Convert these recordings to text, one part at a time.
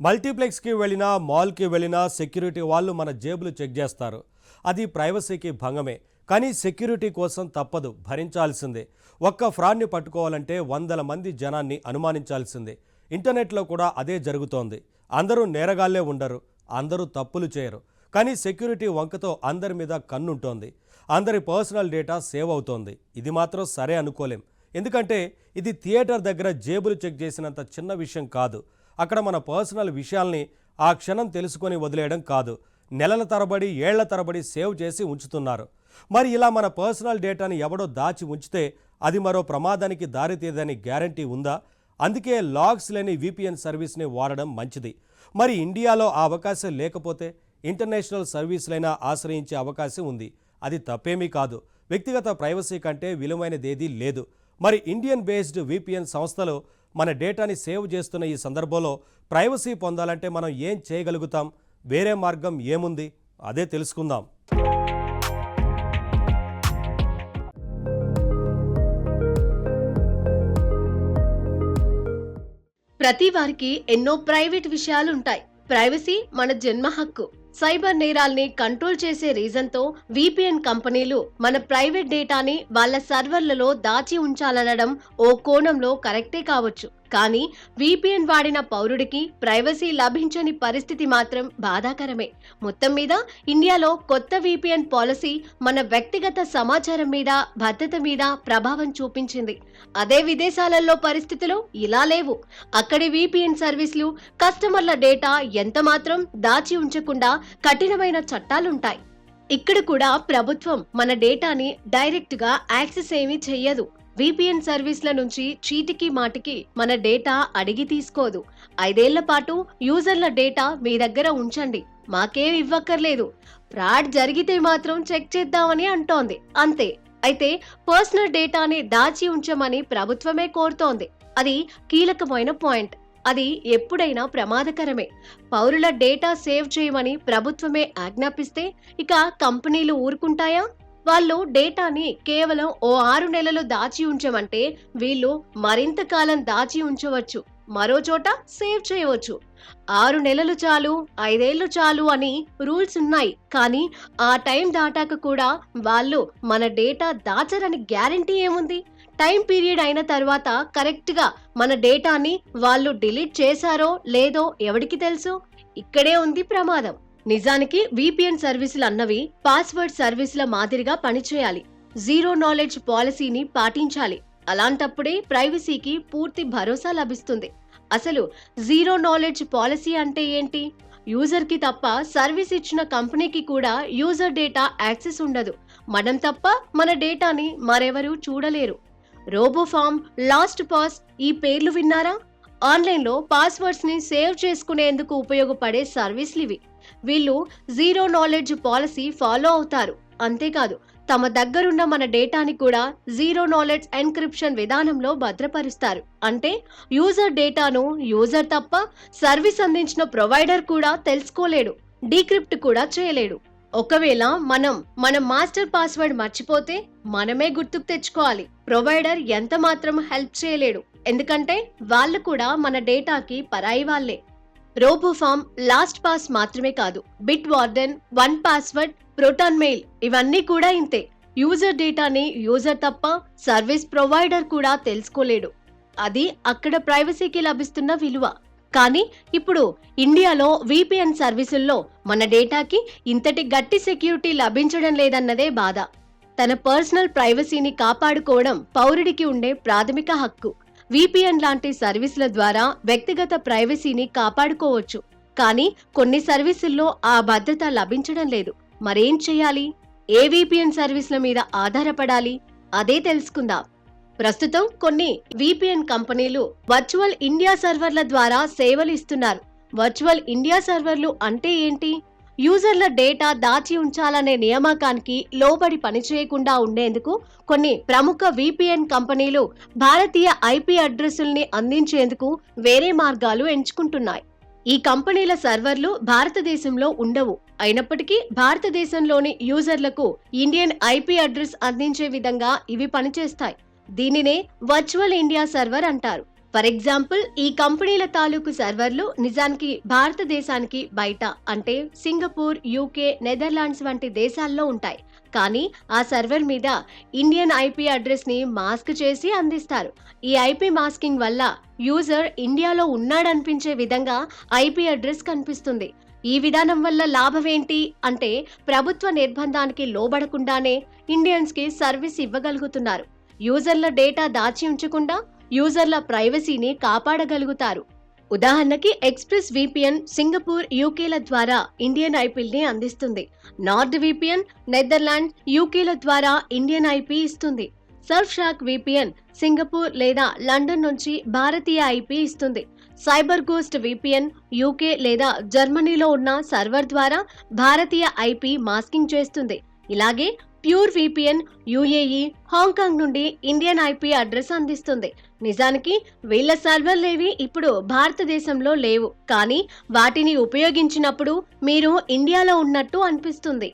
మల్టీప్లెక్స్కి వెళ్ళినా మాల్కి వెళ్ళినా సెక్యూరిటీ వాళ్ళు మన జేబులు చెక్ చేస్తారు. అది ప్రైవసీకి భంగమే. కానీ సెక్యూరిటీ కోసం తప్పదు, భరించాల్సిందే. ఒక్క ఫ్రాడ్ని పట్టుకోవాలంటే వందల మంది జనాన్ని అనుమానించాల్సిందే. ఇంటర్నెట్లో కూడా అదే జరుగుతోంది. అందరూ నేరగాళ్లే ఉండరు, అందరూ తప్పులు చేయరు. కానీ సెక్యూరిటీ వంకతో అందరి మీద కన్నుంటోంది. అందరి పర్సనల్ డేటా సేవ్ అవుతోంది. ఇది మాత్రం సరే అనుకోలేం. ఎందుకంటే ఇది థియేటర్ దగ్గర జేబులు చెక్ చేసినంత చిన్న విషయం కాదు. అక్కడ మన పర్సనల్ విషయాల్ని ఆ క్షణం తెలుసుకొని వదిలేయడం కాదు, నెలల తరబడి ఏళ్ల తరబడి సేవ్ చేసి ఉంచుతున్నారు. మరి ఇలా మన పర్సనల్ డేటాని ఎవడో దాచి ఉంచితే అది మరో ప్రమాదానికి దారితీయదని గ్యారంటీ ఉందా? అందుకే లాగ్స్ లేని VPN సర్వీస్ని వాడడం మంచిది. మరి ఇండియాలో ఆ అవకాశం లేకపోతే ఇంటర్నేషనల్ సర్వీసులైనా ఆశ్రయించే అవకాశం ఉంది. అది తప్పేమీ కాదు. వ్యక్తిగత ప్రైవసీ కంటే విలువైనదేదీ లేదు. మరి ఇండియన్ బేస్డ్ VPN సంస్థలు మన డేటాని సేవ్ చేస్తున్న ఈ సందర్భంలో ప్రైవసీ పొందాలంటే మనం ఏం చేయగలుగుతాం? వేరే మార్గం ఏముంది? అదే తెలుసుకుందాం. ప్రతి వారికి ఎన్నో ప్రైవేట్ విషయాలు ఉంటాయి. ప్రైవసీ మన జన్మ హక్కు. సైబర్ నేరాల్ని కంట్రోల్ చేసే రీజన్తో VPN కంపెనీలు మన ప్రైవేట్ డేటాని వాళ్ళ సర్వర్లలో దాచి ఉంచాలనడం ఓ కోణంలో కరెక్టే కావచ్చు. కానీ VPN వాడిన పౌరుడికి ప్రైవసీ లభించని పరిస్థితి మాత్రం బాధాకరమే. మొత్తం మీద ఇండియాలో కొత్త VPN పాలసీ మన వ్యక్తిగత సమాచారం మీద, భద్రత మీద ప్రభావం చూపించింది. అదే విదేశాలలో పరిస్థితులు ఇలా లేవు. అక్కడి VPN సర్వీసులు కస్టమర్ల డేటా ఎంత మాత్రం దాచి ఉంచకుండా కఠినమైన చట్టాలుంటాయి. ఇక్కడ కూడా ప్రభుత్వం మన డేటాని డైరెక్ట్ గా యాక్సెస్ ఏమీ చెయ్యదు. VPN సర్వీస్ల నుంచి చీటికి మాటికి మన డేటా అడిగి తీసుకోదు. 5 ఏళ్ల పాటు యూజర్ల డేటా మీ దగ్గర ఉంచండి, మాకేం ఇవ్వక్కర్లేదు, ఫ్రాడ్ జరిగితే మాత్రం చెక్ చేద్దామని అంటోంది, అంతే. అయితే పర్సనల్ డేటాని దాచి ఉంచమని ప్రభుత్వమే కోరుతోంది. అది కీలకమైన పాయింట్. అది ఎప్పుడైనా ప్రమాదకరమే. పౌరుల డేటా సేవ్ చేయమని ప్రభుత్వమే ఆజ్ఞాపిస్తే ఇక కంపెనీలు ఊరుకుంటాయా? వాళ్ళు డేటాని కేవలం ఓ 6 నెలలు దాచి ఉంచమంటే వీళ్ళు మరింత కాలం దాచి ఉంచవచ్చు, మరో చోట సేవ్ చేయవచ్చు. 6 నెలలు చాలు, 5 ఏళ్లు చాలు అని రూల్స్ ఉన్నాయి. కానీ ఆ టైం దాటాక కూడా వాళ్ళు మన డేటా దాచరని గ్యారంటీ ఏముంది? టైం పీరియడ్ అయిన తర్వాత కరెక్ట్ గా మన డేటాని వాళ్ళు డిలీట్ చేశారో లేదో ఎవడికి తెలుసు? ఇక్కడే ఉంది ప్రమాదం. నిజానికి VPN సర్వీసులు అన్నవి పాస్వర్డ్ సర్వీసుల మాదిరిగా పనిచేయాలి. జీరో నాలెడ్జ్ పాలసీని పాటించాలి. అలాంటప్పుడే ప్రైవసీకి పూర్తి భరోసా లభిస్తుంది. అసలు జీరో నాలెడ్జ్ పాలసీ అంటే ఏంటి? యూజర్ కి తప్ప సర్వీస్ ఇచ్చిన కంపెనీకి కూడా యూజర్ డేటా యాక్సెస్ ఉండదు. మనం తప్ప మన డేటాని మరెవరూ చూడలేరు. రోబోఫార్మ్, లాస్ట్ పాస్ ఈ పేర్లు విన్నారా? ఆన్లైన్లో పాస్వర్డ్స్ ని సేవ్ చేసుకునేందుకు ఉపయోగపడే సర్వీస్లు ఇవి. వీళ్ళు జీరో నాలెడ్జ్ పాలసీ ఫాలో అవుతారు. అంతేకాదు, తమ దగ్గరున్న మన డేటాని కూడా జీరో నాలెడ్జ్ ఎన్క్రిప్షన్ విధానంలో భద్రపరుస్తారు. అంటే యూజర్ డేటాను యూజర్ తప్ప సర్వీస్ అందించిన ప్రొవైడర్ కూడా తెలుసుకోలేడు, డీక్రిప్ట్ కూడా చేయలేడు. ఒకవేళ మన మాస్టర్ పాస్వర్డ్ మర్చిపోతే మనమే గుర్తుకు తెచ్చుకోవాలి. ప్రొవైడర్ ఎంత మాత్రం హెల్ప్ చేయలేడు, ఎందుకంటే వాళ్ళు కూడా మన డేటాకి పరాయి వాళ్లే. రోబోఫార్మ్, లాస్ట్ పాస్ మాత్రమే కాదు, bit warden, 1Password, proton mail ఇవన్నీ కూడా ఇంతే. యూజర్ డేటాని యూజర్ తప్ప సర్వీస్ ప్రొవైడర్ కూడా తెలుసుకోలేడు. అది అక్కడ ప్రైవసీకి లభిస్తున్న విలువ. కానీ ఇప్పుడు ఇండియాలో VPN సర్వీసుల్లో మన డేటాకి ఇంతటి గట్టి సెక్యూరిటీ లభించడం లేదన్నదే బాధ. తన పర్సనల్ ప్రైవసీని కాపాడుకోవడం పౌరుడికి ఉండే ప్రాథమిక హక్కు. VPN లాంటి సర్వీసుల ద్వారా వ్యక్తిగత ప్రైవసీని కాపాడుకోవచ్చు. కానీ కొన్ని సర్వీసుల్లో ఆ భద్రత లభించడం లేదు. మరేం చేయాలి? ఏ VPN సర్వీసుల మీద ఆధారపడాలి? అదే తెలుసుకుందాం. ప్రస్తుతం కొన్ని VPN కంపెనీలు వర్చువల్ ఇండియా సర్వర్ల ద్వారా సేవలు ఇస్తున్నారు. వర్చువల్ ఇండియా సర్వర్లు అంటే ఏంటి? యూజర్ల డేటా దాచి ఉంచాలనే నియామకానికి లోబడి పనిచేయకుండా ఉండేందుకు కొన్ని ప్రముఖ VPN కంపెనీలు భారతీయ IP అడ్రస్సుల్ని అందించేందుకు వేరే మార్గాలు ఎంచుకుంటున్నాయి. ఈ కంపెనీల సర్వర్లు భారతదేశంలో ఉండవు. అయినప్పటికీ భారతదేశంలోని యూజర్లకు ఇండియన్ IP అడ్రస్ అందించే విధంగా ఇవి పనిచేస్తాయి. దీనినే వర్చువల్ ఇండియా సర్వర్ అంటారు. ఫర్ ఎగ్జాంపుల్, ఈ కంపెనీల తాలూకు సర్వర్లు నిజానికి భారతదేశానికి బయట అంటే సింగపూర్, యూకే, నెదర్లాండ్స్ వంటి దేశాల్లో ఉంటాయి. కానీ ఆ సర్వర్ మీద ఇండియన్ ఐపీ అడ్రస్ ని మాస్క్ చేసి అందిస్తారు. ఈ ఐపీ మాస్కింగ్ వల్ల యూజర్ ఇండియాలో ఉన్నాడనిపించే విధంగా ఐపీ అడ్రస్ కనిపిస్తుంది. ఈ విధానం వల్ల లాభం ఏంటి అంటే, ప్రభుత్వ నిర్బంధానికి లోబడకుండానే ఇండియన్స్ కి సర్వీస్ ఇవ్వగలుగుతున్నారు. యూజర్ల డేటా దాచి ఉంచకుండా యూజర్ల ప్రైవసీని కాపాడగలుగుతారు. ఉదాహరణకి ఎక్స్ప్రెస్ విపిఎన్ సింగపూర్, యూకేల ద్వారా ఇండియన్ ఐపీని అందిస్తుంది. నార్డ్ విపిఎన్ నెదర్లాండ్, యూకేల ద్వారా ఇండియన్ ఐపీ ఇస్తుంది. సర్ఫ్షాక్ విపిఎన్ సింగపూర్ లేదా లండన్ నుంచి భారతీయ ఐపీ ఇస్తుంది. సైబర్ గోస్ట్ విపిఎన్ యూకే లేదా జర్మనీలో ఉన్న సర్వర్ ద్వారా భారతీయ ఐపీ మాస్కింగ్ చేస్తుంది. ఇలాగే ప్యూర్ విపిఎన్ యుఏఈ, హాంకాంగ్ నుండి ఇండియన్ ఐపీ అడ్రస్ అందిస్తుంది. నిజానికి వీళ్ళ సర్వర్లేవి ఇప్పుడు భారతదేశంలో లేవు, కానీ వాటిని ఉపయోగించినప్పుడు మీరు ఇండియాలో ఉన్నట్టు అనిపిస్తుంది.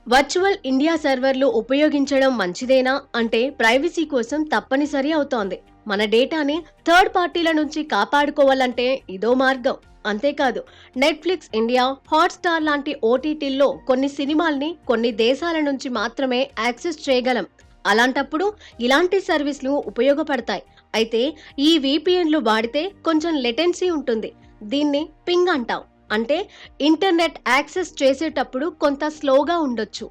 వర్చువల్ ఇండియా సర్వర్లు ఉపయోగించడం మంచిదేనా అంటే, ప్రైవసీ కోసం తప్పనిసరి అవుతోంది. మన డేటాని థర్డ్ పార్టీల నుంచి కాపాడుకోవాలంటే ఇదో మార్గం. అంతేకాదు, నెట్ఫ్లిక్స్ ఇండియా, హాట్స్టార్ లాంటి ఓటీటీల్లో కొన్ని సినిమాల్ని కొన్ని దేశాల నుంచి మాత్రమే యాక్సెస్ చేయగలం. అలాంటప్పుడు ఇలాంటి సర్వీస్లు ఉపయోగపడతాయి. అయితే ఈ విపిఎన్లు వాడితే కొంచెం లెటెన్సీ ఉంటుంది. దీన్ని పింగ్ అంటాం. అంటే ఇంటర్నెట్ యాక్సెస్ చేసేటప్పుడు కొంత స్లోగా ఉండొచ్చు.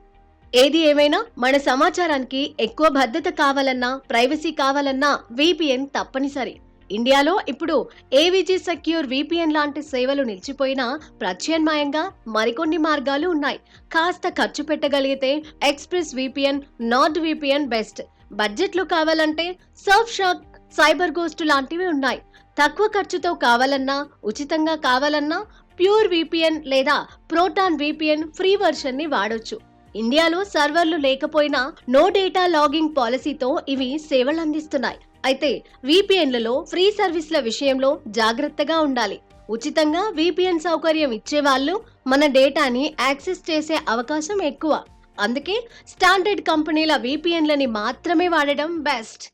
ఏది ఏమైనా మన సమాచారానికి ఎక్కువ భద్రత కావాలన్నా, ప్రైవసీ కావాలన్నా విపిఎన్ తప్పనిసరి. ఇండియాలో ఇప్పుడు ఏవిజీ సెక్యూర్ విపిఎన్ లాంటి సేవలు నిలిచిపోయినా ప్రత్యామ్నాయంగా మరికొన్ని మార్గాలు ఉన్నాయి. కాస్త ఖర్చు పెట్టగలిగితే Express VPN, Nord VPN best. బడ్జెట్లో కావాలంటే సర్ఫ్షాక్, సైబర్ గోస్ట్ లాంటివి ఉన్నాయి. తక్కువ ఖర్చుతో కావాలన్నా, ఉచితంగా కావాలన్నా ప్యూర్ విపిఎన్ లేదా ప్రోటాన్ విపిఎన్ ఫ్రీ వర్షన్ ని వాడొచ్చు. ఇండియాలో సర్వర్లు లేకపోయినా నో డేటా లాగింగ్ పాలసీతో ఇవి సేవలు అందిస్తున్నాయి. అయితే విపిఎన్లలో ఫ్రీ సర్వీస్ల విషయంలో జాగ్రత్తగా ఉండాలి. ఉచితంగా విపిఎన్ సౌకర్యం ఇచ్చేవాళ్ళు మన డేటాని యాక్సెస్ చేసే అవకాశం ఎక్కువ. అందుకే స్టాండర్డ్ కంపెనీల విపిఎన్లని మాత్రమే వాడడం బెస్ట్.